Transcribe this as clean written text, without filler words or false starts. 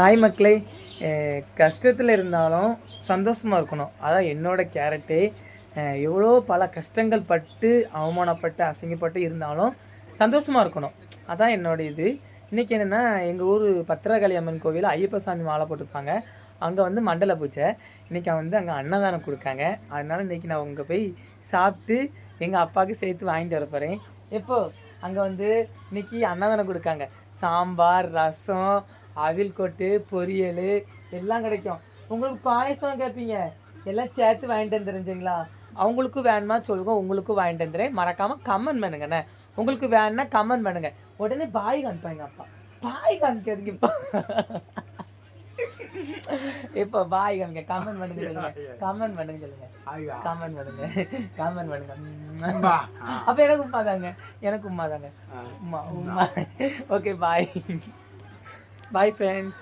Hi மக்களே. கஷ்டத்தில் இருந்தாலும் சந்தோஷமாக இருக்கணும். அதான் என்னோட கேரக்டே. எவ்வளோ பல கஷ்டங்கள் பட்டு அவமானப்பட்டு அசிங்கப்பட்டு இருந்தாலும் சந்தோஷமாக இருக்கணும். அதான் என்னோட இது. இன்றைக்கி என்னென்னா, எங்கள் ஊர் பத்திரகாளி அம்மன் கோவில் ஐயப்பசாமி மாலை போட்டிருப்பாங்க. அங்கே வந்து மண்டல பூஜை. இன்றைக்கி அங்கே அன்னதானம் கொடுக்காங்க. அதனால் இன்றைக்கி நான் அங்கே போய் சாப்பிட்டு எங்கள் அப்பாவுக்கு சேர்த்து வாங்கிட்டு வர போகிறேன். அங்கே வந்து இன்றைக்கி அன்னதானம் கொடுக்காங்க. சாம்பார், ரசம், அவில் கொட்டு, பொரியல் எல்லாம் கிடைக்கும். உங்களுக்கு பாயசம் கேட்பீங்க, எல்லாம் சேர்த்து வாங்கிட்டு வந்துருந்துங்களா? அவங்களுக்கும் வேணுமா சொல்லுங்க, உங்களுக்கும் வாங்கிட்டு வந்துடுறேன். மறக்காமல் கமெண்ட் பண்ணுங்கண்ணே. உங்களுக்கு வேணுன்னா கமெண்ட் பண்ணுங்க. உடனே பாய் காமிப்பாங்க அப்பா. பாய் காமிக்காதுங்க இப்போ பாய் காமிக்க. கமெண்ட் பண்ணுங்க சொல்லுங்க, கமெண்ட் பண்ணுங்க சொல்லுங்க, கமெண்ட் பண்ணுங்க, கமெண்ட் பண்ணுங்க. அப்போ எனக்கு உமா தாங்க, எனக்கு உமா தாங்க, Uma Uma. Okay bye. Bye friends.